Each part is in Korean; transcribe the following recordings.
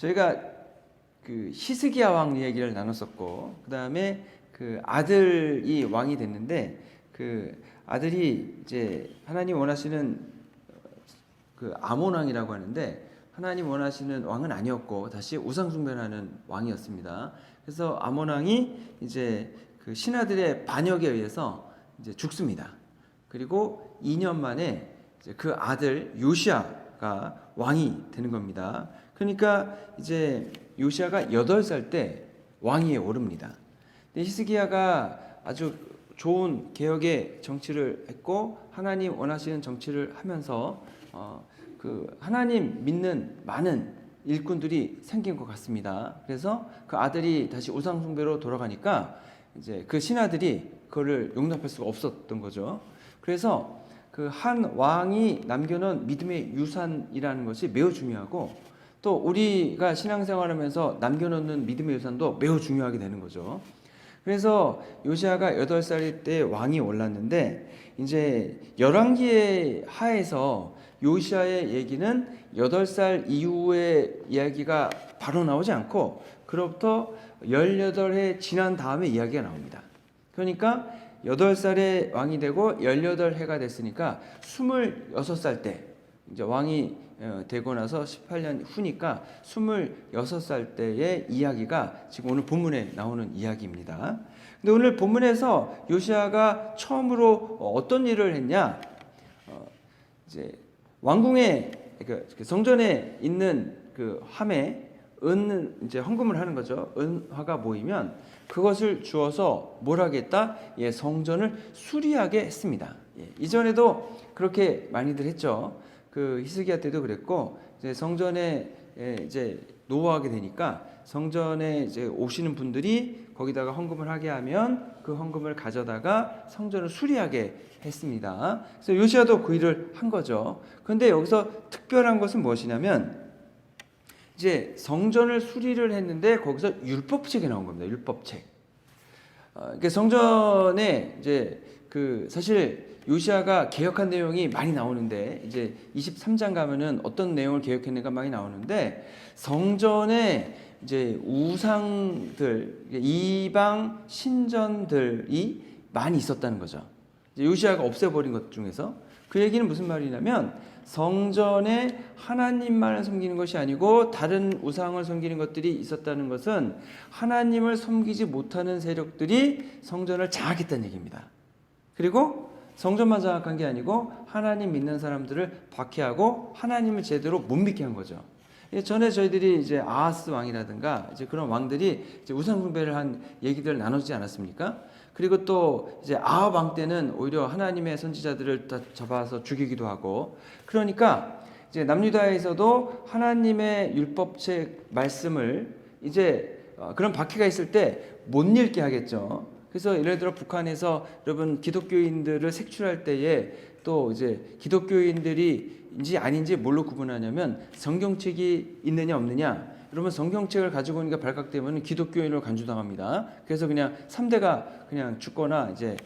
저희가 그 히스기야 왕 얘기를 나눴었고, 그 다음에 그 아들이 왕이 됐는데, 그 아들이 이제 하나님 원하시는 그 아몬 왕이라고 하는데, 하나님 원하시는 왕은 아니었고 다시 우상 숭배하는 왕이었습니다. 그래서 아몬 왕이 이제 그 신하들의 반역에 의해서 이제 죽습니다. 그리고 2년 만에 이제 그 아들 요시아가 왕이 되는 겁니다. 그러니까 이제 요시아가 8살 때 왕위에 오릅니다. 근데 히스기야가 아주 좋은 개혁의 정치를 했고 하나님 원하시는 정치를 하면서 그 하나님 믿는 많은 일꾼들이 생긴 것 같습니다. 그래서 그 아들이 다시 우상 숭배로 돌아가니까 이제 그 신하들이 그거를 용납할 수가 없었던 거죠. 그래서 그 한 왕이 남겨놓은 믿음의 유산이라는 것이 매우 중요하고, 또 우리가 신앙생활하면서 남겨놓는 믿음의 유산도 매우 중요하게 되는 거죠. 그래서 요시아가 8살 때 왕이 올랐는데, 이제 열왕기의 하에서 요시아의 얘기는 8살 이후의 이야기가 바로 나오지 않고 그로부터 18해 지난 다음에 이야기가 나옵니다. 그러니까 8살에 왕이 되고 18해가 됐으니까 26살 때 이제 왕이 되고 나서 18년 후니까 26살 때의 이야기가 지금 오늘 본문에 나오는 이야기입니다. 근데 오늘 본문에서 요시아가 처음으로 어떤 일을 했냐? 이제 왕궁에 그 성전에 있는 그 함에 은 이제 헌금을 하는 거죠. 은화가 모이면 그것을 주어서 뭘 하겠다? 예, 성전을 수리하게 했습니다. 예, 이전에도 그렇게 많이들 했죠. 그 히스기야 때도 그랬고, 이제 성전에 이제 노후하게 되니까 성전에 이제 오시는 분들이 거기다가 헌금을 하게 하면 그 헌금을 가져다가 성전을 수리하게 했습니다. 그래서 요시아도 그 일을 한 거죠. 그런데 여기서 특별한 것은 무엇이냐면, 이제 성전을 수리를 했는데 거기서 율법책이 나온 겁니다. 율법책. 그러니까 성전에 이제 그 사실 요시아가 개혁한 내용이 많이 나오는데, 이제 23장 가면은 어떤 내용을 개혁했는가 많이 나오는데, 성전에 이제 우상들, 이방 신전들이 많이 있었다는 거죠. 이제 요시아가 없애버린 것 중에서. 그 얘기는 무슨 말이냐면, 성전에 하나님만을 섬기는 것이 아니고 다른 우상을 섬기는 것들이 있었다는 것은 하나님을 섬기지 못하는 세력들이 성전을 장악했다는 얘기입니다. 그리고 성전만 장악한 게 아니고 하나님 믿는 사람들을 박해하고 하나님을 제대로 못 믿게 한 거죠. 전에 저희들이 이제 아하스 왕이라든가 이제 그런 왕들이 이제 우상 숭배를 한 얘기들을 나누지 않았습니까? 그리고 또 이제 아합 왕 때는 오히려 하나님의 선지자들을 다 잡아서 죽이기도 하고, 그러니까 이제 남유다에서도 하나님의 율법책 말씀을 이제 그런 박해가 있을 때 못 읽게 하겠죠. 그래서 예를 들어 북한에서 여러분 기독교인들을 색출할 때에 또 이제 기독교인들이인지 아닌지 뭘로 구분하냐면 성경책이 있느냐 없느냐. 여러분 성경책을 가지고 오니까 발각되면 기독교인으로 간주당합니다. 그래서 그냥 3대가 그냥 죽거나 이제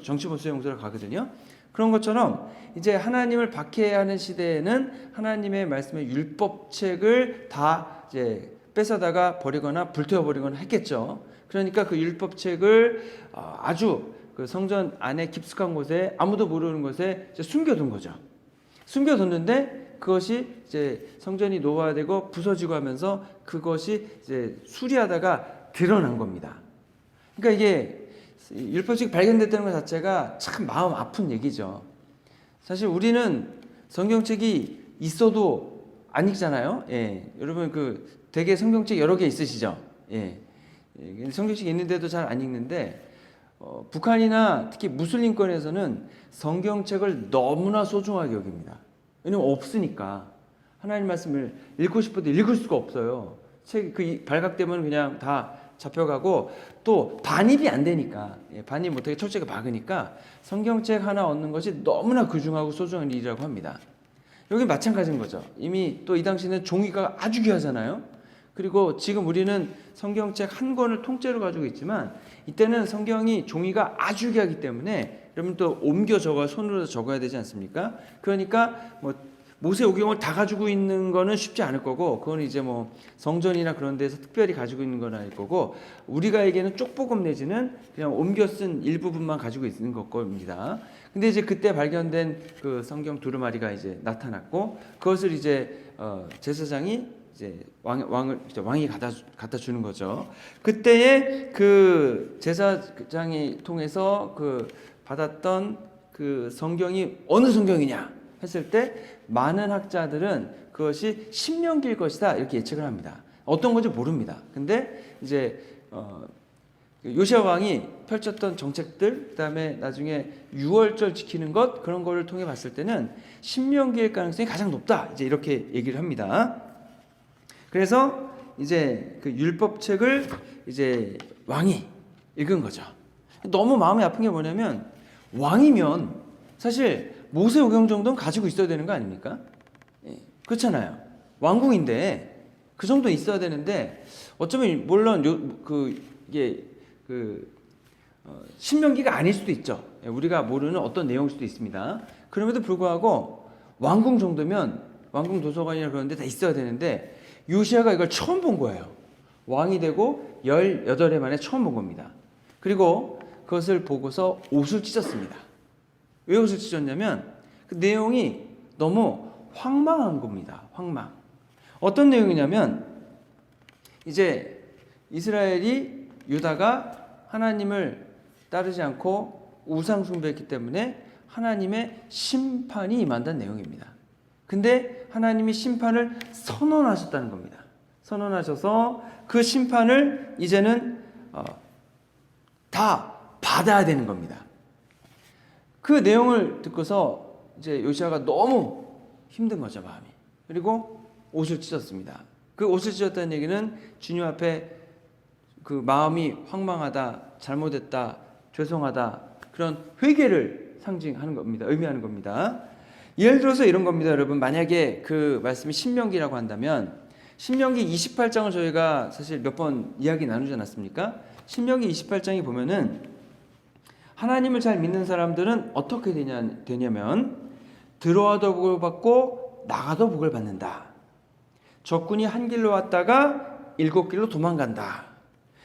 정치보수용소로 가거든요. 그런 것처럼 이제 하나님을 박해하는 시대에는 하나님의 말씀의 율법책을 다 이제 뺏어다가 버리거나 불태워버리거나 했겠죠. 그러니까 그 율법책을 아주 그 성전 안에 깊숙한 곳에 아무도 모르는 곳에 이제 숨겨둔 거죠. 숨겨뒀는데 그것이 이제 성전이 노화되고 부서지고 하면서 그것이 이제 수리하다가 드러난 겁니다. 그러니까 이게 율법책이 발견됐다는 것 자체가 참 마음 아픈 얘기죠. 사실 우리는 성경책이 있어도 안 읽잖아요. 예. 여러분 그 되게 성경책 여러 개 있으시죠? 예. 성경책이 있는데도 잘 안 읽는데 북한이나 특히 무슬림권에서는 성경책을 너무나 소중하게 여깁니다. 왜냐면 없으니까 하나님 말씀을 읽고 싶어도 읽을 수가 없어요. 책 그 발각되면 그냥 다 잡혀가고 또 반입이 안 되니까 반입 못하게 철저하게 막으니까 성경책 하나 얻는 것이 너무나 귀중하고 소중한 일이라고 합니다. 여기 마찬가지인 거죠. 이미 또 이 당시에는 종이가 아주 귀하잖아요. 그리고 지금 우리는 성경책 한 권을 통째로 가지고 있지만 이때는 성경이 종이가 아주 귀하기 때문에 여러분 또 옮겨 적어 손으로 적어야 되지 않습니까? 그러니까 뭐 모세오경을 다 가지고 있는 거는 쉽지 않을 거고 그건 이제 뭐 성전이나 그런 데서 특별히 가지고 있는 건 아닐 거고 우리가에게는 쪽복음 내지는 그냥 옮겨 쓴 일부분만 가지고 있는 겁니다. 근데 이제 그때 발견된 그 성경 두루마리가 이제 나타났고 그것을 이제 제사장이 이제 왕이 갖다 주는 거죠. 그때에 그 제사장이 통해서 그 받았던 그 성경이 어느 성경이냐 했을 때 많은 학자들은 그것이 신명기일 것이다 이렇게 예측을 합니다. 어떤 건지 모릅니다. 근데 이제 요시야 왕이 펼쳤던 정책들 그다음에 나중에 유월절 지키는 것 그런 거를 통해 봤을 때는 신명기일 가능성이 가장 높다 이제 이렇게 얘기를 합니다. 그래서 이제 그 율법책을 이제 왕이 읽은 거죠. 너무 마음이 아픈 게 뭐냐면 왕이면 사실 모세오경 정도는 가지고 있어야 되는 거 아닙니까? 그렇잖아요. 왕궁인데 그 정도 있어야 되는데 어쩌면 물론 이게 신명기가 아닐 수도 있죠. 우리가 모르는 어떤 내용일 수도 있습니다. 그럼에도 불구하고 왕궁 정도면 왕궁 도서관이나 그런 데 다 있어야 되는데 요시야가 이걸 처음 본 거예요. 왕이 되고 18해 만에 처음 본 겁니다. 그리고 그것을 보고서 옷을 찢었습니다. 왜 옷을 찢었냐면 그 내용이 너무 황망한 겁니다. 황망. 어떤 내용이냐면 이제 이스라엘이 유다가 하나님을 따르지 않고 우상 숭배했기 때문에 하나님의 심판이 임한다는 내용입니다. 근데 하나님이 심판을 선언하셨다는 겁니다. 선언하셔서 그 심판을 이제는 다 받아야 되는 겁니다. 그 내용을 듣고서 이제 요시야가 너무 힘든 거죠, 마음이. 그리고 옷을 찢었습니다. 그 옷을 찢었다는 얘기는 주님 앞에 그 마음이 황망하다, 잘못했다, 죄송하다 그런 회개를 상징하는 겁니다. 의미하는 겁니다. 예를 들어서 이런 겁니다, 여러분. 만약에 그 말씀이 신명기라고 한다면 신명기 28장을 저희가 사실 몇 번 이야기 나누지 않았습니까? 신명기 28장이 보면은 하나님을 잘 믿는 사람들은 어떻게 되냐면 들어와도 복을 받고 나가도 복을 받는다. 적군이 한 길로 왔다가 7길로 도망간다.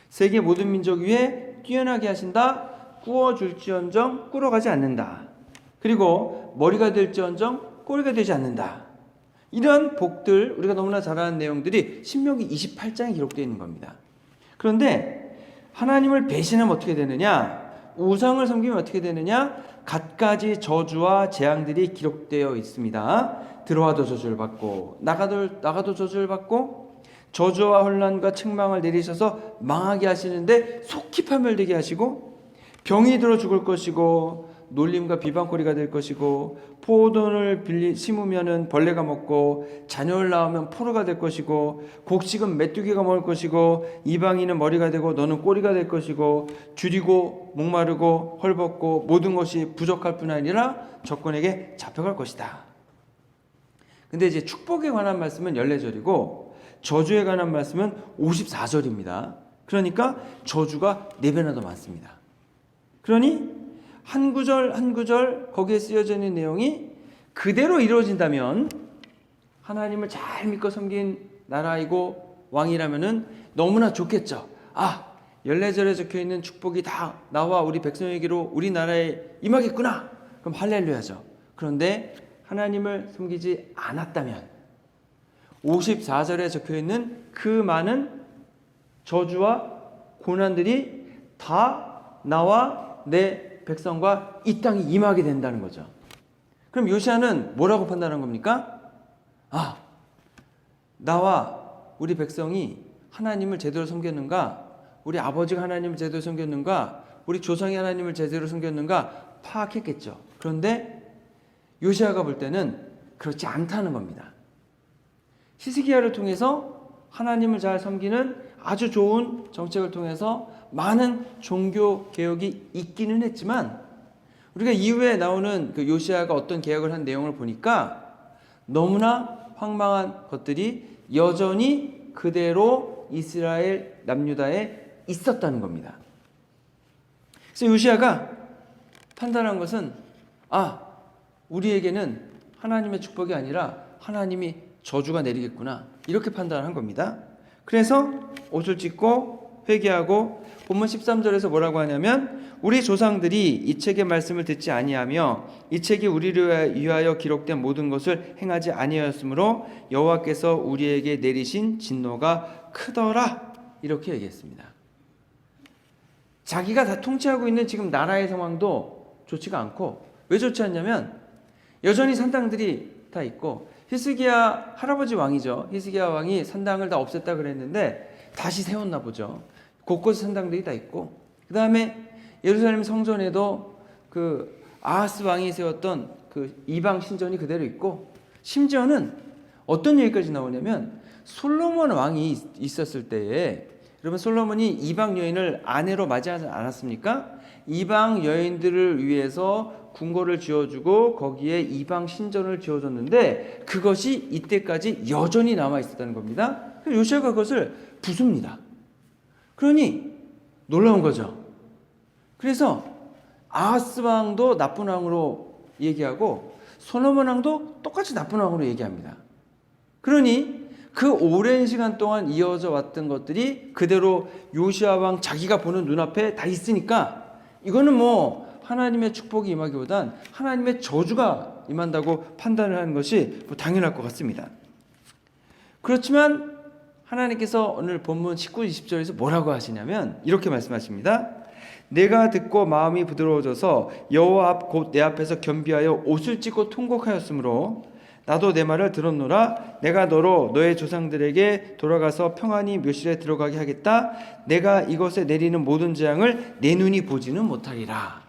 세계 모든 민족 위에 뛰어나게 하신다. 꾸어줄지언정 꿇어가지 않는다. 그리고 머리가 될지언정 꼬리가 되지 않는다. 이런 복들 우리가 너무나 잘 아는 내용들이 신명기 28장에 기록되어 있는 겁니다. 그런데 하나님을 배신하면 어떻게 되느냐? 우상을 섬기면 어떻게 되느냐? 갖가지 저주와 재앙들이 기록되어 있습니다. 들어와도 저주를 받고 나가도 저주를 받고 저주와 혼란과 책망을 내리셔서 망하게 하시는데 속히 파멸되게 하시고 병이 들어 죽을 것이고 놀림과 비방거리가 될 것이고, 포도를 심으면은 벌레가 먹고, 자녀를 낳으면 포로가 될 것이고, 곡식은 메뚜기가 먹을 것이고, 이방인은 머리가 되고 너는 꼬리가 될 것이고, 줄이고 목마르고 헐벗고 모든 것이 부족할 뿐 아니라 적군에게 잡혀갈 것이다. 근데 이제 축복에 관한 말씀은 14절이고 저주에 관한 말씀은 54절입니다. 그러니까 저주가 4배나 더 많습니다. 그러니 한 구절 한 구절 거기에 쓰여져 있는 내용이 그대로 이루어진다면, 하나님을 잘 믿고 섬긴 나라이고 왕이라면은 너무나 좋겠죠. 14절에 적혀 있는 축복이 다 나와 우리 백성에게로 우리 나라에 임하겠구나. 그럼 할렐루야죠. 그런데 하나님을 섬기지 않았다면 54절에 적혀 있는 그 많은 저주와 고난들이 다 나와 내 백성과 이 땅에 임하게 된다는 거죠. 그럼 요시야는 뭐라고 판단한 겁니까? 나와 우리 백성이 하나님을 제대로 섬겼는가, 우리 아버지가 하나님을 제대로 섬겼는가, 우리 조상이 하나님을 제대로 섬겼는가 파악했겠죠. 그런데 요시야가 볼 때는 그렇지 않다는 겁니다. 히스기야를 통해서 하나님을 잘 섬기는 아주 좋은 정책을 통해서 많은 종교 개혁이 있기는 했지만, 우리가 이후에 나오는 그 요시야가 어떤 개혁을 한 내용을 보니까 너무나 황망한 것들이 여전히 그대로 이스라엘 남유다에 있었다는 겁니다. 그래서 요시야가 판단한 것은 우리에게는 하나님의 축복이 아니라 하나님이 저주가 내리겠구나, 이렇게 판단한 겁니다. 그래서 옷을 찢고 회개하고, 본문 13절에서 뭐라고 하냐면, 우리 조상들이 이 책의 말씀을 듣지 아니하며 이 책이 우리를 위하여 기록된 모든 것을 행하지 아니하였으므로 여호와께서 우리에게 내리신 진노가 크더라, 이렇게 얘기했습니다. 자기가 다 통치하고 있는 지금 나라의 상황도 좋지가 않고, 왜 좋지 않냐면 여전히 산당들이 다 있고, 히스기야 할아버지 왕이죠. 히스기야 왕이 산당을 다 없앴다 그랬는데 다시 세웠나 보죠. 곳곳에 산당들이 다 있고, 그 다음에 예루살렘 성전에도 그 아하스 왕이 세웠던 그 이방 신전이 그대로 있고, 심지어는 어떤 얘기까지 나오냐면 솔로몬 왕이 있었을 때에, 여러분 솔로몬이 이방 여인을 아내로 맞이하지 않았습니까? 이방 여인들을 위해서 궁궐을 지어주고 거기에 이방 신전을 지어줬는데 그것이 이때까지 여전히 남아 있었다는 겁니다. 요시야가 그것을 부숩니다. 그러니 놀라운 거죠. 그래서 아하스 왕도 나쁜 왕으로 얘기하고 솔로몬 왕도 똑같이 나쁜 왕으로 얘기합니다. 그러니 그 오랜 시간 동안 이어져 왔던 것들이 그대로 요시야 왕 자기가 보는 눈앞에 다 있으니까, 이거는 뭐 하나님의 축복이 임하기보단 하나님의 저주가 임한다고 판단을 하는 것이 뭐 당연할 것 같습니다. 그렇지만 하나님께서 오늘 본문 19, 20절에서 뭐라고 하시냐면 이렇게 말씀하십니다. 내가 듣고 마음이 부드러워져서 여호와 앞 곧 내 앞에서 겸비하여 옷을 찢고 통곡하였으므로 나도 내 말을 들었노라. 내가 너로 너의 조상들에게 돌아가서 평안히 묘실에 들어가게 하겠다. 내가 이것에 내리는 모든 재앙을 내 눈이 보지는 못하리라.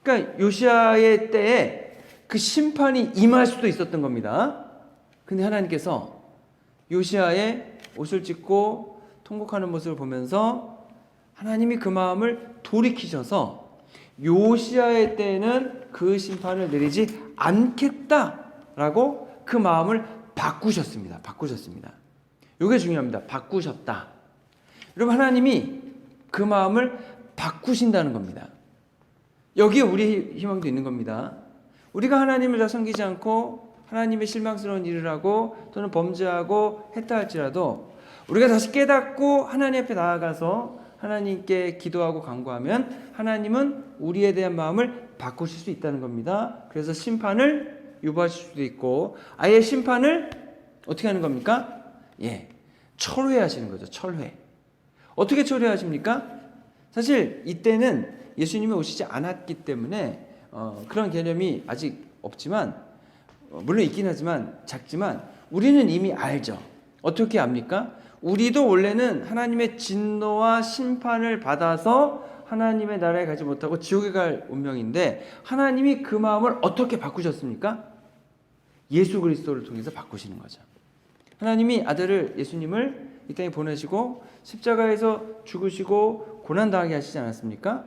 그러니까 요시야의 때에 그 심판이 임할 수도 있었던 겁니다. 근데 하나님께서 요시야의 옷을 찢고 통곡하는 모습을 보면서 하나님이 그 마음을 돌이키셔서 요시야의 때에는 그 심판을 내리지 않겠다라고 그 마음을 바꾸셨습니다. 이게 중요합니다. 바꾸셨다. 여러분, 하나님이 그 마음을 바꾸신다는 겁니다. 여기에 우리 희망도 있는 겁니다. 우리가 하나님을 다 섬기지 않고 하나님의 실망스러운 일을 하고 또는 범죄하고 했다 할지라도 우리가 다시 깨닫고 하나님 앞에 나아가서 하나님께 기도하고 간구하면 하나님은 우리에 대한 마음을 바꾸실 수 있다는 겁니다. 그래서 심판을 유보하실 수도 있고, 아예 심판을 어떻게 하는 겁니까? 철회하시는 거죠. 철회. 어떻게 철회하십니까? 사실 이때는 예수님이 오시지 않았기 때문에 그런 개념이 아직 없지만, 물론 있긴 하지만 작지만 우리는 이미 알죠. 어떻게 압니까? 우리도 원래는 하나님의 진노와 심판을 받아서 하나님의 나라에 가지 못하고 지옥에 갈 운명인데 하나님이 그 마음을 어떻게 바꾸셨습니까? 예수 그리스도를 통해서 바꾸시는 거죠. 하나님이 아들을 예수님을 이 땅에 보내시고 십자가에서 죽으시고 고난당하게 하시지 않았습니까?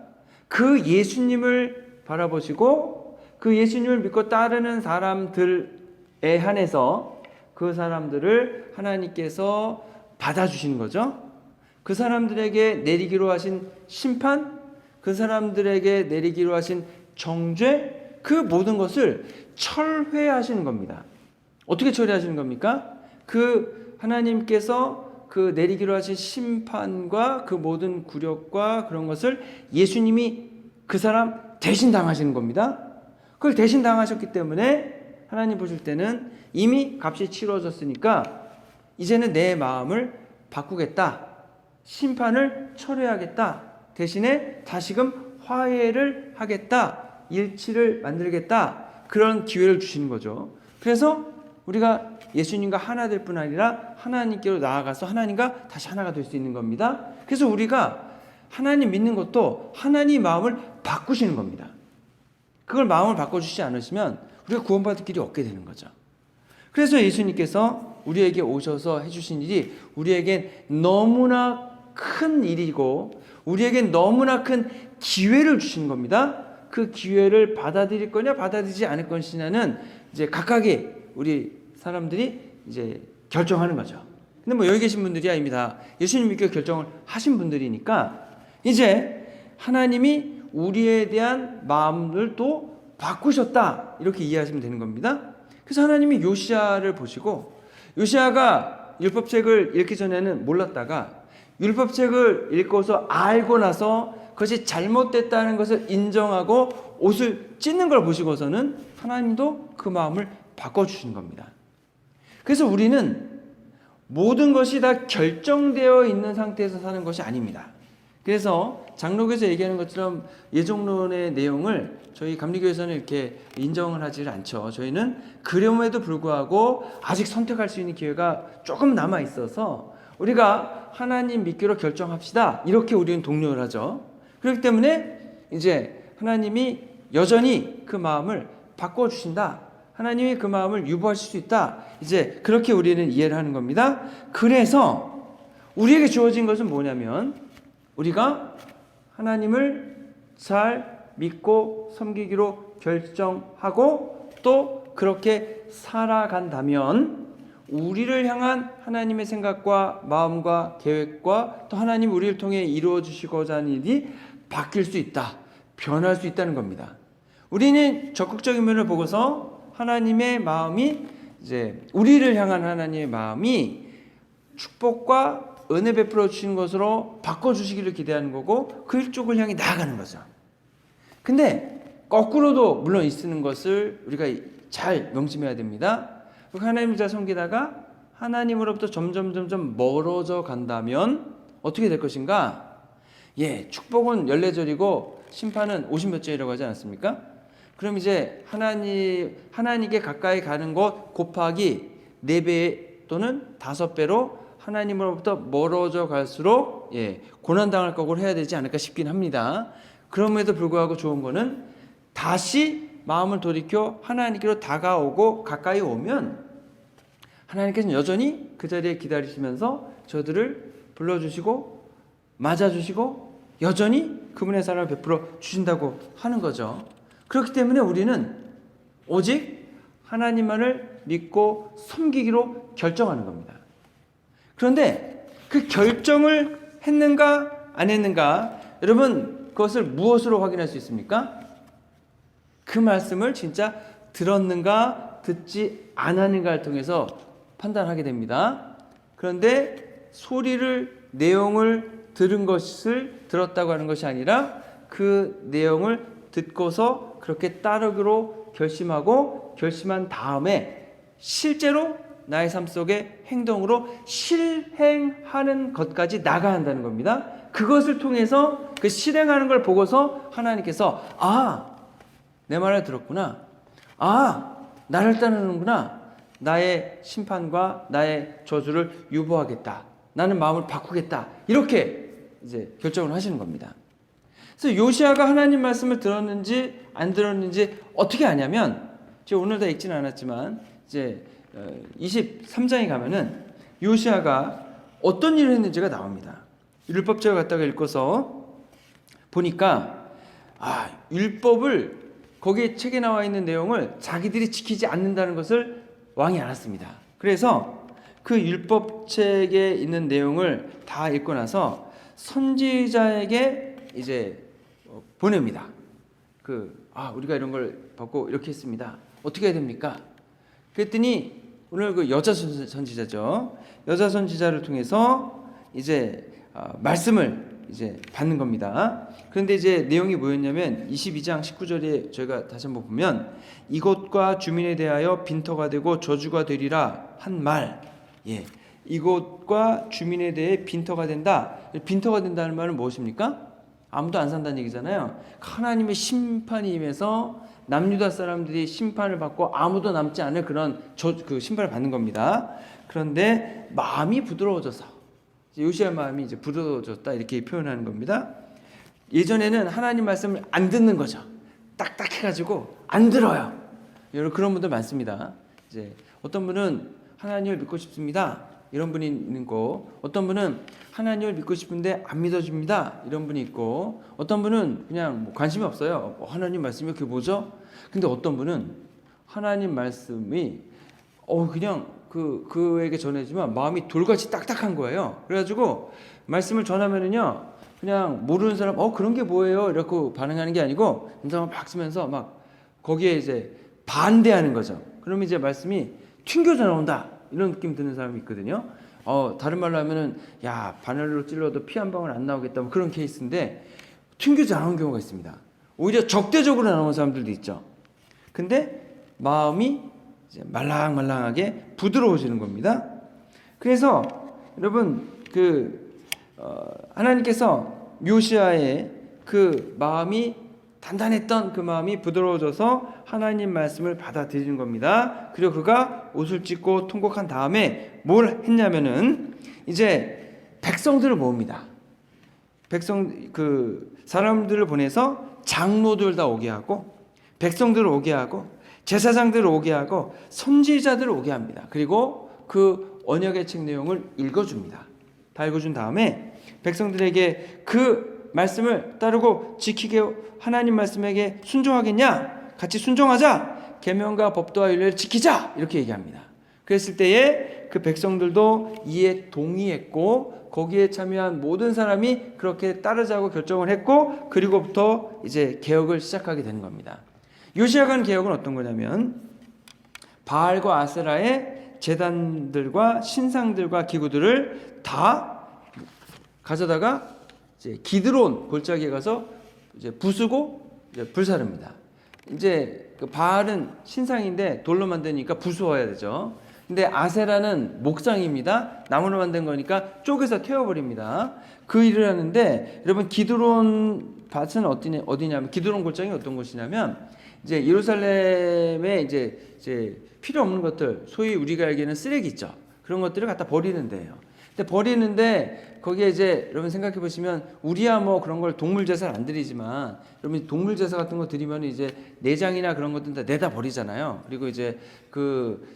그 예수님을 바라보시고 그 예수님을 믿고 따르는 사람들에 한해서 그 사람들을 하나님께서 받아주시는 거죠. 그 사람들에게 내리기로 하신 심판, 그 사람들에게 내리기로 하신 정죄, 그 모든 것을 철회하시는 겁니다. 어떻게 철회하시는 겁니까? 그 하나님께서 그 내리기로 하신 심판과 그 모든 굴욕과 그런 것을 예수님이 그 사람 대신 당하시는 겁니다. 그걸 대신 당하셨기 때문에 하나님 보실 때는 이미 값이 치러졌으니까 이제는 내 마음을 바꾸겠다. 심판을 철회하겠다. 대신에 다시금 화해를 하겠다. 일치를 만들겠다. 그런 기회를 주시는 거죠. 그래서 우리가 예수님과 하나 될 뿐 아니라 하나님께로 나아가서 하나님과 다시 하나가 될 수 있는 겁니다. 그래서 우리가 하나님 믿는 것도 하나님 마음을 바꾸시는 겁니다. 그걸 마음을 바꿔주시지 않으시면 우리가 구원받을 길이 없게 되는 거죠. 그래서 예수님께서 우리에게 오셔서 해주신 일이 우리에겐 너무나 큰 일이고 우리에겐 너무나 큰 기회를 주시는 겁니다. 그 기회를 받아들일 거냐 받아들이지 않을 것이냐는 이제 각각의 우리 사람들이 이제 결정하는 거죠. 근데 뭐 여기 계신 분들이 이미 다 예수님 믿고 결정을 하신 분들이니까 이제 하나님이 우리에 대한 마음을 또 바꾸셨다 이렇게 이해하시면 되는 겁니다. 그래서 하나님이 요시야를 보시고 요시야가 율법책을 읽기 전에는 몰랐다가 율법책을 읽고서 알고 나서 그것이 잘못됐다는 것을 인정하고 옷을 찢는 걸 보시고서는 하나님도 그 마음을 바꿔주신 겁니다. 그래서 우리는 모든 것이 다 결정되어 있는 상태에서 사는 것이 아닙니다. 그래서 장로교에서 얘기하는 것처럼 예종론의 내용을 저희 감리교에서는 이렇게 인정을 하지 않죠. 저희는 그럼에도 불구하고 아직 선택할 수 있는 기회가 조금 남아 있어서 우리가 하나님 믿기로 결정합시다. 이렇게 우리는 독려를 하죠. 그렇기 때문에 이제 하나님이 여전히 그 마음을 바꿔주신다. 하나님이 그 마음을 유보하실 수 있다. 이제 그렇게 우리는 이해를 하는 겁니다. 그래서 우리에게 주어진 것은 뭐냐면 우리가 하나님을 잘 믿고 섬기기로 결정하고 또 그렇게 살아간다면 우리를 향한 하나님의 생각과 마음과 계획과 또 하나님 우리를 통해 이루어 주시고자 하는 일이 바뀔 수 있다. 변할 수 있다는 겁니다. 우리는 적극적인 면을 보고서 하나님의 마음이 이제 우리를 향한 하나님의 마음이 축복과 은혜 베풀어 주시는 것으로 바꿔주시기를 기대하는 거고 그 쪽을 향해 나아가는 거죠. 근데 거꾸로도 물론 있는 것을 우리가 잘 명심해야 됩니다. 하나님을 잘 섬기다가 하나님으로부터 점점 멀어져 간다면 어떻게 될 것인가? 예, 축복은 14절이고 심판은 50몇 절이라고 하지 않았습니까? 그럼 이제 하나님께 가까이 가는 것 곱하기 4배 또는 5배로 하나님으로부터 멀어져 갈수록 고난당할 거고 해야 되지 않을까 싶긴 합니다. 그럼에도 불구하고 좋은 거는 다시 마음을 돌이켜 하나님께로 다가오고 가까이 오면 하나님께서는 여전히 그 자리에 기다리시면서 저들을 불러주시고 맞아주시고 여전히 그분의 사랑을 베풀어 주신다고 하는 거죠. 그렇기 때문에 우리는 오직 하나님만을 믿고 섬기기로 결정하는 겁니다. 그런데 그 결정을 했는가 안 했는가 여러분 그것을 무엇으로 확인할 수 있습니까? 그 말씀을 진짜 들었는가 듣지 않았는가를 통해서 판단하게 됩니다. 그런데 내용을 들은 것을 들었다고 하는 것이 아니라 그 내용을 듣고서 그렇게 따르기로 결심한 다음에 실제로 나의 삶 속에 행동으로 실행하는 것까지 나가야 한다는 겁니다. 그것을 통해서 그 실행하는 걸 보고서 하나님께서 내 말을 들었구나. 나를 따르는구나. 나의 심판과 나의 저주를 유보하겠다. 나는 마음을 바꾸겠다. 이렇게 이제 결정을 하시는 겁니다. 그래서 요시아가 하나님 말씀을 들었는지 안 들었는지 어떻게 아냐면, 제가 오늘 다 읽지는 않았지만 이제 23장에 가면은 요시아가 어떤 일을 했는지가 나옵니다. 율법책을 갖다가 읽고서 보니까 율법을, 거기에 책에 나와 있는 내용을 자기들이 지키지 않는다는 것을 왕이 알았습니다. 그래서 그 율법책에 있는 내용을 다 읽고 나서 선지자에게 이제 보냅니다. 우리가 이런 걸 받고 이렇게 했습니다. 어떻게 해야 됩니까? 그랬더니 오늘 그 여자 선지자죠. 여자 선지자를 통해서 이제 말씀을 이제 받는 겁니다. 그런데 이제 내용이 뭐였냐면 22장 19절에 저희가 다시 한번 보면, 이곳과 주민에 대하여 빈터가 되고 저주가 되리라 한 말. 이곳과 주민에 대해 빈터가 된다. 빈터가 된다는 말은 무엇입니까? 아무도 안 산다는 얘기잖아요. 하나님의 심판이 임해서 남유다 사람들이 심판을 받고 아무도 남지 않을 그런 그 심판을 받는 겁니다. 그런데 마음이 부드러워져서, 요시아 마음이 이제 부드러워졌다, 이렇게 표현하는 겁니다. 예전에는 하나님 말씀을 안 듣는 거죠. 딱딱해가지고 안 들어요. 여러분, 그런 분들 많습니다. 이제 어떤 분은 하나님을 믿고 싶습니다, 이런 분이 있는 거. 어떤 분은 하나님을 믿고 싶은데 안 믿어줍니다, 이런 분이 있고. 어떤 분은 그냥 관심이 없어요. 하나님 말씀이 그게 뭐죠? 근데 어떤 분은 하나님 말씀이 그냥 그에게 전해지만 마음이 돌같이 딱딱한 거예요. 그래가지고 말씀을 전하면은요, 그냥 모르는 사람 그런 게 뭐예요? 이렇게 반응하는 게 아니고 인상을 막 쓰면서 막 거기에 이제 반대하는 거죠. 그러면 이제 말씀이 튕겨져 나온다, 이런 느낌 드는 사람이 있거든요. 다른 말로 하면은 바늘로 찔러도 피 한 방울 안 나오겠다, 뭐 그런 케이스인데, 튕겨져 나오는 경우가 있습니다. 오히려 적대적으로 나오는 사람들도 있죠. 근데 마음이 이제 말랑말랑하게 부드러워지는 겁니다. 그래서 여러분, 하나님께서 요시아의 그 마음이 단단했던 그 마음이 부드러워져서 하나님 말씀을 받아들이는 겁니다. 그리고 그가 옷을 찢고 통곡한 다음에 뭘 했냐면은 이제 백성들을 모읍니다. 사람들을 보내서 장로들 다 오게 하고, 백성들을 오게 하고, 제사장들을 오게 하고, 선지자들을 오게 합니다. 그리고 그 언약의 책 내용을 읽어줍니다. 다 읽어준 다음에 백성들에게 그 말씀을 따르고 지키게, 하나님 말씀에게 순종하겠냐? 같이 순종하자. 계명과 법도와 윤례를 지키자. 이렇게 얘기합니다. 그랬을 때에 그 백성들도 이에 동의했고, 거기에 참여한 모든 사람이 그렇게 따르자고 결정을 했고, 그리고부터 이제 개혁을 시작하게 되는 겁니다. 요시아가 한 개혁은 어떤 거냐면, 바알과 아세라의 제단들과 신상들과 기구들을 다 가져다가 이제 기드론 골짜기에 가서 이제 부수고 이제 불사릅니다. 이제 그 바알은 신상인데 돌로 만드니까 부수어야 되죠. 근데 아세라는 목상입니다. 나무로 만든 거니까 쪼개서 태워버립니다. 그 일을 하는데, 여러분, 기드론 밭은 어디냐면, 기드론 골짜기 어떤 곳이냐면, 이제 예루살렘에 이제 필요 없는 것들, 소위 우리가 알기에는 쓰레기 있죠. 그런 것들을 갖다 버리는 데예요. 근데 버리는데 거기에 이제 여러분 생각해 보시면, 우리야 뭐 그런 걸 동물 제사를 안 드리지만, 여러분 동물 제사 같은 거 드리면 이제 내장이나 그런 것들 다 내다 버리잖아요. 그리고 이제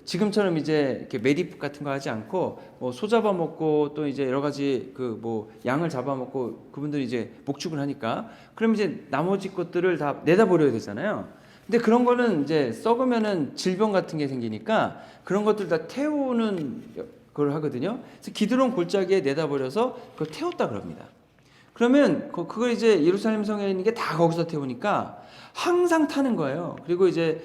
지금처럼 이제 이렇게 매립 같은 거 하지 않고 뭐 소 잡아 먹고, 또 이제 여러 가지 양을 잡아 먹고, 그분들이 이제 목축을 하니까, 그럼 이제 나머지 것들을 다 내다 버려야 되잖아요. 근데 그런 거는 이제 썩으면은 질병 같은 게 생기니까 그런 것들 다 태우는 걸 하거든요. 그래서 기드론 골짜기에 내다 버려서 그걸 태웠다 그럽니다. 그러면 그걸 이제 예루살렘 성에 있는 게 다 거기서 태우니까 항상 타는 거예요. 그리고 이제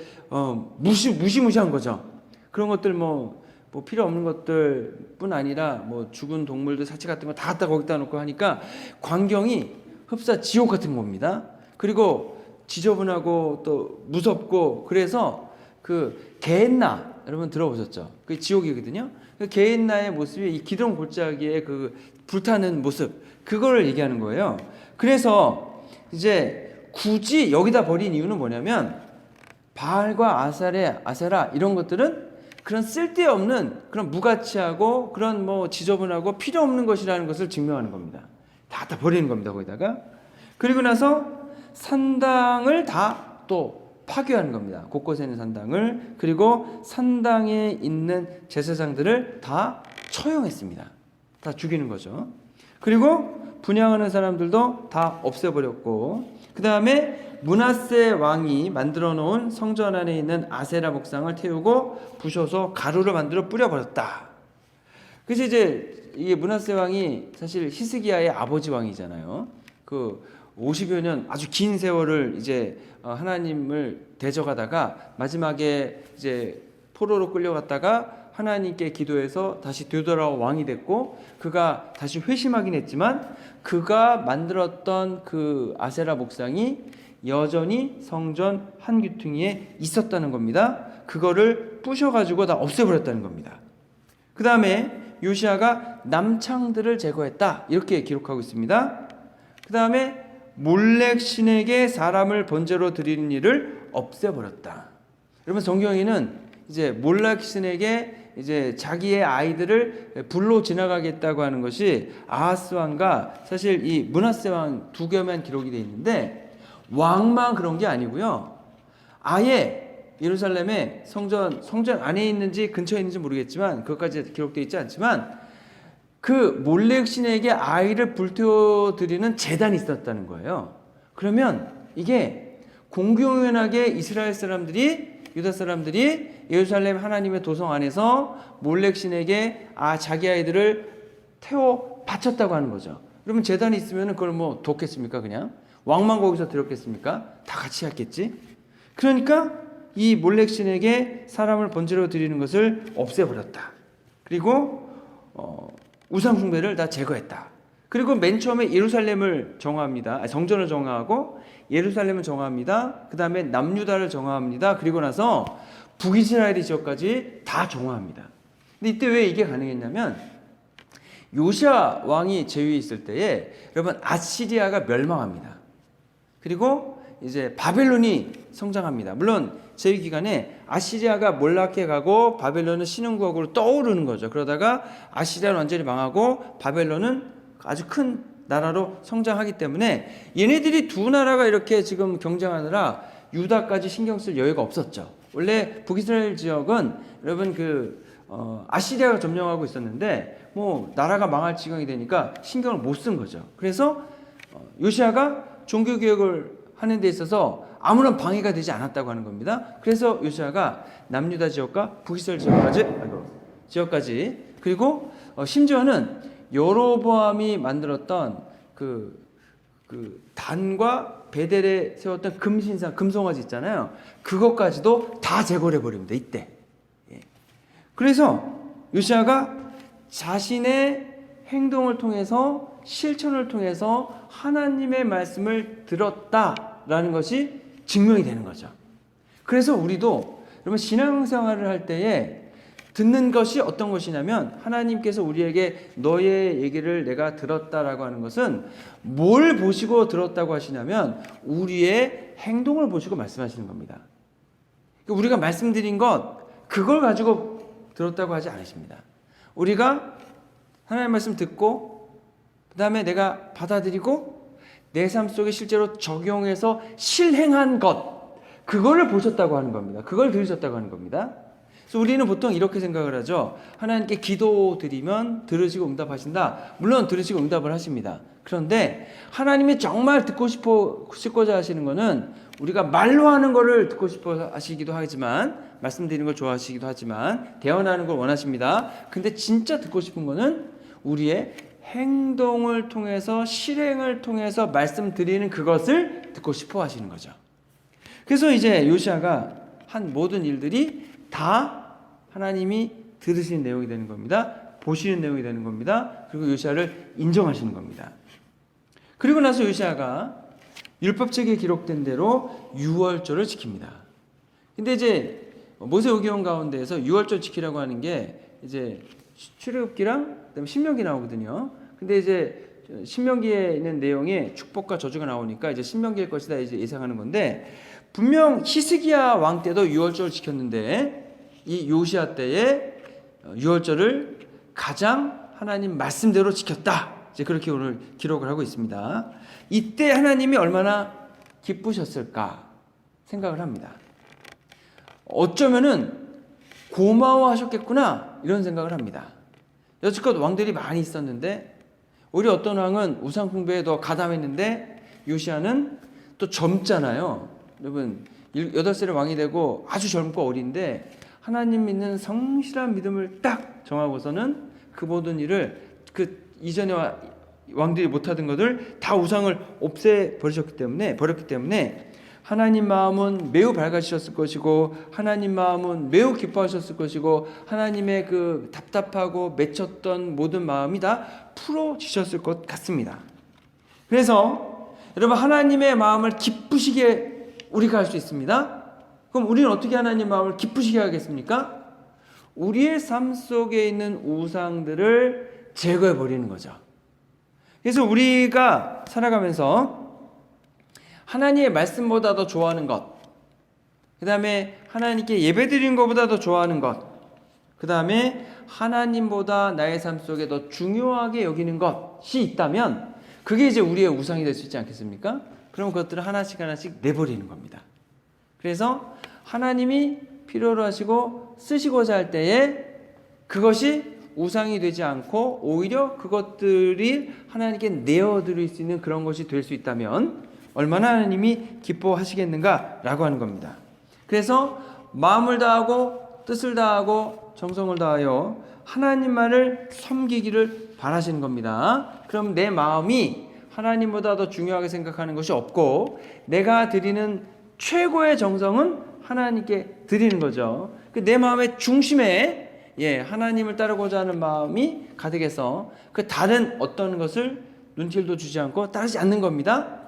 무시무시한 거죠. 그런 것들 뭐 필요 없는 것들뿐 아니라 뭐 죽은 동물들 사체 같은 거 다 갖다 거기다 놓고 하니까 광경이 흡사 지옥 같은 겁니다. 그리고 지저분하고 또 무섭고, 그래서 그 게헨나, 여러분 들어보셨죠? 그게 지옥이거든요. 그 게헨나의 모습이 이 기드론 골짜기에 그 불타는 모습, 그거를 얘기하는 거예요. 그래서 이제 굳이 여기다 버린 이유는 뭐냐면, 바알과 아세라 이런 것들은 그런 쓸데없는, 그런 무가치하고 그런 뭐 지저분하고 필요 없는 것이라는 것을 증명하는 겁니다. 다 버리는 겁니다, 거기다가. 그리고 나서 산당을 다 또 파괴하는 겁니다. 곳곳에 있는 산당을. 그리고 산당에 있는 제사장들을 다 처형했습니다. 다 죽이는 거죠. 그리고 분향하는 사람들도 다 없애버렸고, 그 다음에 므낫세 왕이 만들어 놓은 성전 안에 있는 아세라 목상을 태우고 부셔서 가루를 만들어 뿌려버렸다. 그래서 이제 이게 므낫세 왕이 사실 히스기야의 아버지 왕이잖아요. 그 50여 년 아주 긴 세월을 이제 하나님을 대적하다가 마지막에 이제 포로로 끌려갔다가 하나님께 기도해서 다시 되돌아와 왕이 됐고, 그가 다시 회심하긴 했지만 그가 만들었던 그 아세라 목상이 여전히 성전 한 귀퉁이에 있었다는 겁니다. 그거를 부셔가지고 다 없애버렸다는 겁니다. 그 다음에 요시야가 남창들을 제거했다, 이렇게 기록하고 있습니다. 그 다음에 몰렉 신에게 사람을 번제로 드리는 일을 없애버렸다. 여러분, 성경에는 이제 몰렉 신에게 이제 자기의 아이들을 불로 지나가겠다고 하는 것이 아하스 왕과 사실 이 므낫세 왕 두 개만 기록이 되어 있는데, 왕만 그런 게 아니고요. 아예 예루살렘에 성전 안에 있는지 근처에 있는지 모르겠지만, 그것까지 기록되어 있지 않지만, 그 몰렉 신에게 아이를 불태워 드리는 제단이 있었다는 거예요. 그러면 이게 공공연하게 이스라엘 사람들이, 유다 사람들이 예루살렘 하나님의 도성 안에서 몰렉 신에게 자기 아이들을 태워 바쳤다고 하는 거죠. 그러면 제단이 있으면 그걸 뭐 뒀겠습니까? 그냥 왕만 거기서 드렸겠습니까? 다 같이 했겠지. 그러니까 이 몰렉 신에게 사람을 번제로 드리는 것을 없애버렸다. 그리고 우상 숭배를 다 제거했다. 그리고 맨 처음에 예루살렘을 정화합니다. 성전을 정화하고 예루살렘을 정화합니다. 그 다음에 남유다를 정화합니다. 그리고 나서 북이스라엘 지역까지 다 정화합니다. 근데 이때 왜 이게 가능했냐면, 요시야 왕이 제위에 있을 때에 여러분 아시리아가 멸망합니다. 그리고 이제 바벨론이 성장합니다. 물론 제위 기간에 아시리아가 몰락해 가고 바벨론은 신흥국으로 떠오르는 거죠. 그러다가 아시리아는 완전히 망하고 바벨론은 아주 큰 나라로 성장하기 때문에 얘네들이 두 나라가 이렇게 지금 경쟁하느라 유다까지 신경 쓸 여유가 없었죠. 원래 북이스라엘 지역은 여러분 아시리아가 점령하고 있었는데 뭐 나라가 망할 지경이 되니까 신경을 못 쓴 거죠. 그래서 요시야가 종교개혁을 하는 데 있어서 아무런 방해가 되지 않았다고 하는 겁니다. 그래서 요시야가 남유다 지역과 북이스라엘 지역까지 그리고 심지어는 여로보암이 만들었던 그 단과 베델에 세웠던 금신상, 금송아지 있잖아요. 그것까지도 다 제거를 해버립니다. 이때. 그래서 요시야가 자신의 행동을 통해서, 실천을 통해서 하나님의 말씀을 들었다라는 것이 증명이 되는 거죠. 그래서 우리도 여러분 신앙생활을 할 때에 듣는 것이 어떤 것이냐면, 하나님께서 우리에게 너의 얘기를 내가 들었다라고 하는 것은 뭘 보시고 들었다고 하시냐면 우리의 행동을 보시고 말씀하시는 겁니다. 우리가 말씀드린 것 그걸 가지고 들었다고 하지 않으십니다. 우리가 하나님의 말씀 듣고 그 다음에 내가 받아들이고 내 삶 속에 실제로 적용해서 실행한 것, 그거를 보셨다고 하는 겁니다. 그걸 들으셨다고 하는 겁니다. 그래서 우리는 보통 이렇게 생각을 하죠. 하나님께 기도드리면 들으시고 응답하신다. 물론 들으시고 응답을 하십니다. 그런데 하나님이 정말 듣고 싶고자 하시는 거는 우리가 말로 하는 거를 듣고 싶어 하시기도 하지만, 말씀드리는 걸 좋아하시기도 하지만, 대언하는 걸 원하십니다. 근데 진짜 듣고 싶은 거는 우리의 행동을 통해서, 실행을 통해서 말씀드리는 그것을 듣고 싶어 하시는 거죠. 그래서 이제 요시야가 한 모든 일들이 다 하나님이 들으시는 내용이 되는 겁니다. 보시는 내용이 되는 겁니다. 그리고 요시야를 인정하시는 겁니다. 그리고 나서 요시야가 율법책에 기록된 대로 유월절을 지킵니다. 근데 이제 모세오경 가운데에서 유월절 지키라고 하는 게 이제 출애굽기랑 그다음에 신명기 나오거든요. 근데 이제 신명기에 있는 내용에 축복과 저주가 나오니까 이제 신명기의 것이다 이제 예상하는 건데, 분명 히스기야 왕 때도 유월절을 지켰는데 이 요시야 때에 유월절을 가장 하나님 말씀대로 지켰다. 이제 그렇게 오늘 기록을 하고 있습니다. 이때 하나님이 얼마나 기쁘셨을까 생각을 합니다. 어쩌면은 고마워하셨겠구나 이런 생각을 합니다. 여지껏 왕들이 많이 있었는데 오히려 어떤 왕은 우상 숭배에 더 가담했는데 요시야는 또 젊잖아요. 여러분 8살에 왕이 되고 아주 젊고 어린데 하나님 믿는 성실한 믿음을 딱 정하고서는 그 모든 일을 그 이전에 왕들이 못하던 것을 다 우상을 버렸기 때문에 하나님 마음은 매우 밝아지셨을 것이고 하나님 마음은 매우 기뻐하셨을 것이고 하나님의 그 답답하고 맺혔던 모든 마음이 다 풀어지셨을 것 같습니다. 그래서 여러분 하나님의 마음을 기쁘시게 우리가 할 수 있습니다. 그럼 우리는 어떻게 하나님 마음을 기쁘시게 하겠습니까? 우리의 삶 속에 있는 우상들을 제거해 버리는 거죠. 그래서 우리가 살아가면서 하나님의 말씀보다 더 좋아하는 것, 그 다음에 하나님께 예배드리는 것보다 더 좋아하는 것, 그 다음에 하나님보다 나의 삶 속에 더 중요하게 여기는 것이 있다면 그게 이제 우리의 우상이 될 수 있지 않겠습니까? 그럼 그것들을 하나씩 내버리는 겁니다. 그래서 하나님이 필요로 하시고 쓰시고자 할 때에 그것이 우상이 되지 않고 오히려 그것들이 하나님께 내어드릴 수 있는 그런 것이 될 수 있다면 얼마나 하나님이 기뻐하시겠는가라고 하는 겁니다. 그래서 마음을 다하고 뜻을 다하고 정성을 다하여 하나님만을 섬기기를 바라시는 겁니다. 그럼 내 마음이 하나님보다 더 중요하게 생각하는 것이 없고 내가 드리는 최고의 정성은 하나님께 드리는 거죠. 내 마음의 중심에 하나님을 따르고자 하는 마음이 가득해서 그 다른 어떤 것을 눈길도 주지 않고 따르지 않는 겁니다.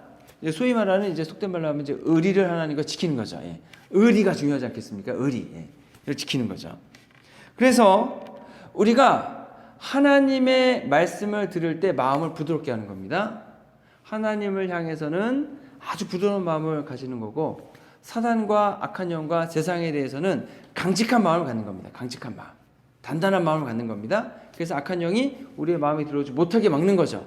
소위 말하는 이제 속된 말로 하면 이제 의리를 하나님과 지키는 거죠. 의리가 중요하지 않겠습니까? 의리를 지키는 거죠. 그래서 우리가 하나님의 말씀을 들을 때 마음을 부드럽게 하는 겁니다. 하나님을 향해서는 아주 부드러운 마음을 가지는 거고 사단과 악한 영과 세상에 대해서는 강직한 마음을 갖는 겁니다. 강직한 마음, 단단한 마음을 갖는 겁니다. 그래서 악한 영이 우리의 마음에 들어오지 못하게 막는 거죠.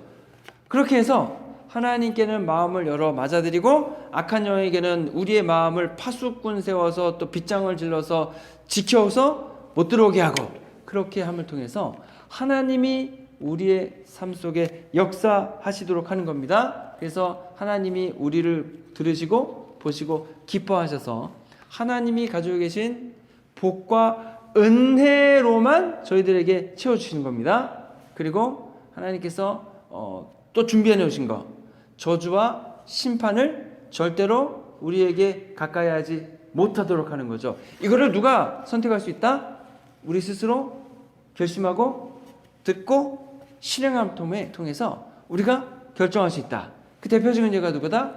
그렇게 해서 하나님께는 마음을 열어 맞아들이고 악한 영에게는 우리의 마음을 파수꾼 세워서 또 빗장을 질러서 지켜서 못 들어오게 하고 그렇게 함을 통해서 하나님이 우리의 삶 속에 역사하시도록 하는 겁니다. 그래서 하나님이 우리를 들으시고 보시고 기뻐하셔서 하나님이 가지고 계신 복과 은혜로만 저희들에게 채워주시는 겁니다. 그리고 하나님께서 또 준비해 놓으신 거 저주와 심판을 절대로 우리에게 가까이 하지 못하도록 하는 거죠. 이거를 누가 선택할 수 있다? 우리 스스로 결심하고 듣고 실행함을 통해서 우리가 결정할 수 있다. 그 대표적인 예가 누구다?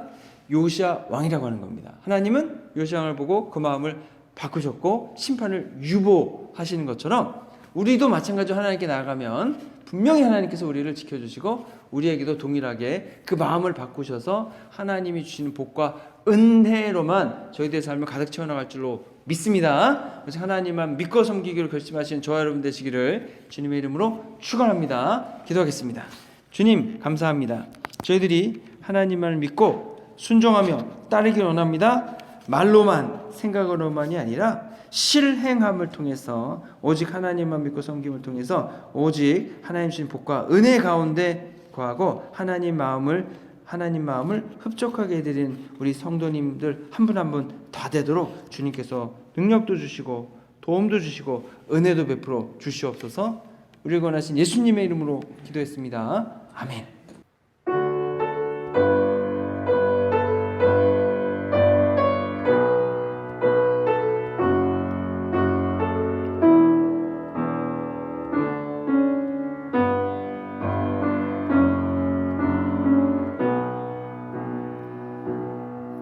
요시야 왕이라고 하는 겁니다. 하나님은 요시야 왕을 보고 그 마음을 바꾸셨고 심판을 유보하시는 것처럼 우리도 마찬가지로 하나님께 나아가면 분명히 하나님께서 우리를 지켜주시고 우리에게도 동일하게 그 마음을 바꾸셔서 하나님이 주시는 복과 은혜로만 저희들의 삶을 가득 채워나갈 줄로 믿습니다. 그래서 하나님만 믿고 섬기기로 결심하신 저와 여러분 되시기를 주님의 이름으로 축원합니다. 기도하겠습니다. 주님 감사합니다. 저희들이 하나님만을 믿고 순종하며 따르기 원합니다. 말로만 생각으로만이 아니라 실행함을 통해서 오직 하나님만 믿고 섬김을 통해서 오직 하나님 주신 복과 은혜 가운데 거하고 하나님 마음을 흡족하게 해드린 우리 성도님들 한 분 한 분 다 되도록 주님께서 능력도 주시고 도움도 주시고 은혜도 베풀어 주시옵소서. 우리를 권하신 예수님의 이름으로 기도했습니다. 아멘.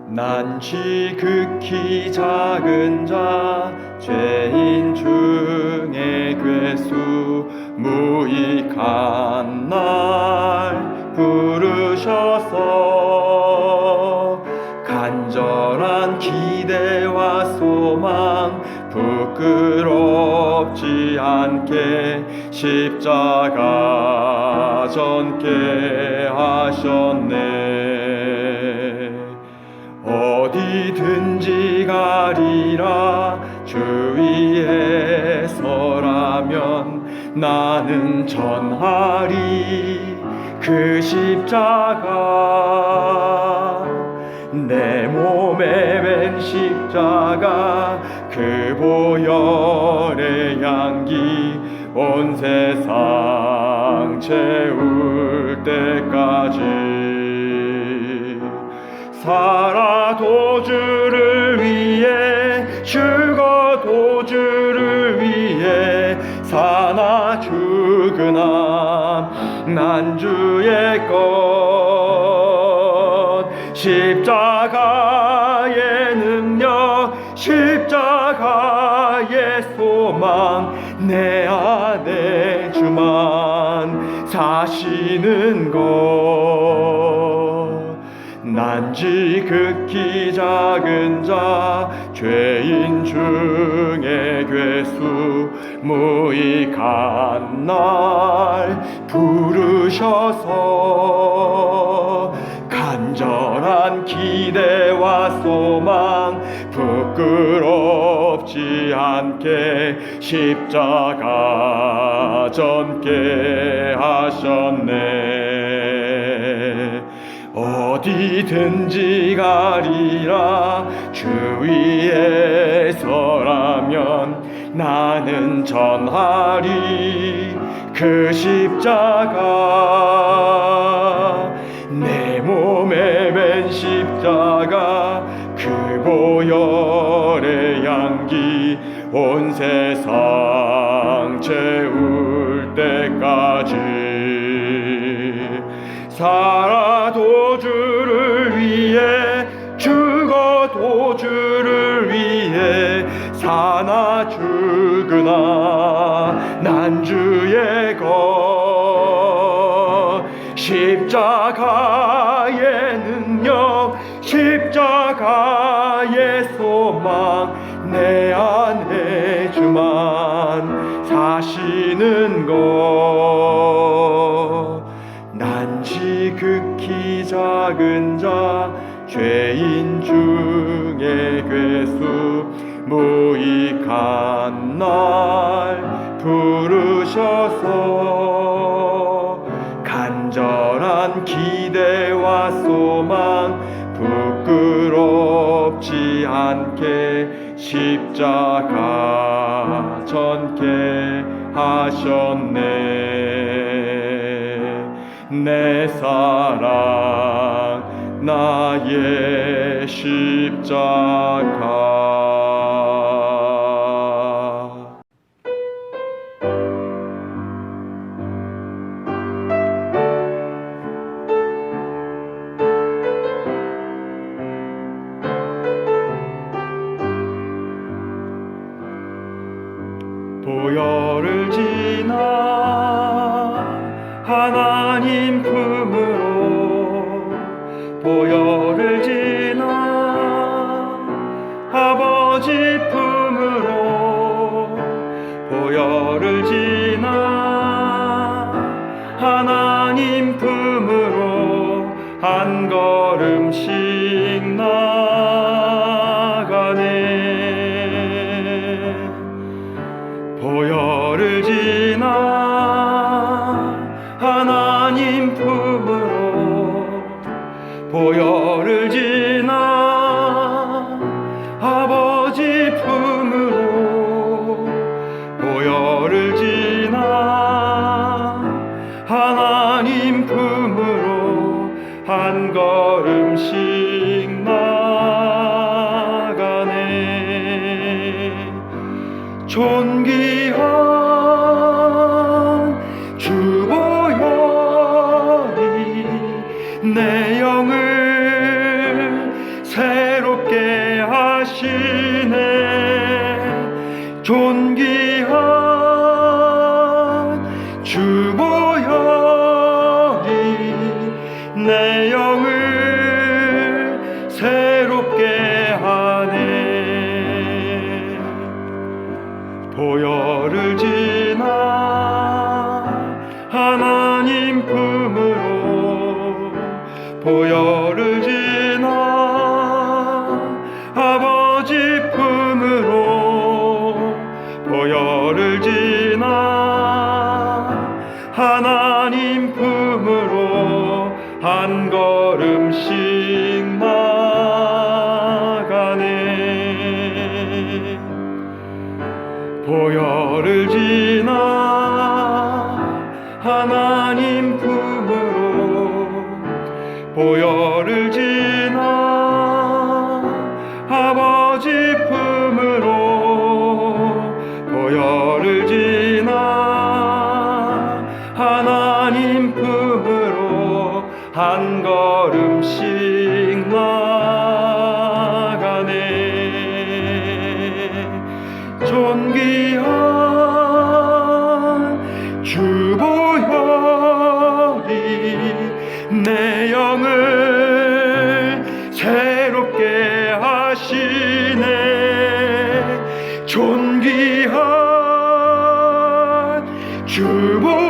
난 지극히 작은 자 죄인 중에 괴수 무익한 날 부르셔서 간절한 기대와 소망 부끄러워 부끄럽지 않게 십자가 졌게 하셨네. 어디든지 가리라 주 위에 서라면 나는 전하리 그 십자가. 내 몸에 맨 십자가 그 보혈의 향기 온 세상 채울 때까지. 살아도 주를 위해 죽어도 주를 위해 사나 죽으나 난 주의 것. 십자가의 능력 십자가의 소망 내 안에 주만 사시는 것. 난 지극히 작은 자 죄인 중에 괴수 무익한 날 부르셔서 간절한 기대와 소망 부끄럽지 않게 십자가 졌게 하셨네. 어디든지 가리라 주 위에 서라면 나는 전하리 그 십자가. 내 몸에 맨 십자가 그 보혈의 향기 온 세상 채울 때까지. 살아도 주를 위해 죽어도 주를 위해 사나 죽으나 난 주의 것. 십자가의 능력 십자가의 소망 내 안에 주만 사시는 것. 난 지극히 작은 자 죄인 중에 괴수 무익한 날 부르셔서 간절한 기대와 소망 부끄럽지 않게 십자가 졌게 하셨네. 내 사랑 나의 십자가. 보혈을 지나 하나님 품으로 보혈을 지나 아버지 품으로 보혈을 지나 하나님 품으로 한 걸음씩 나가네. 보혈을 지나 하나님 품으로 보혈을 지나 아버지 품으로 보혈을 지나 하나님 품으로 한 걸음씩 나가네. 존귀한 주 보혈이 내 영을 보혈을 지나 하나님 품으로 한 걸음씩 나가네. 보혈을 지나 하나님 품으로 보혈을 지나 아버지 품으로 보혈을 지나 하나님 품으로 한 걸음씩 나가네. 존귀한 주 보혈이 내 영을 새롭게 하시네. 존귀한 주 보혈이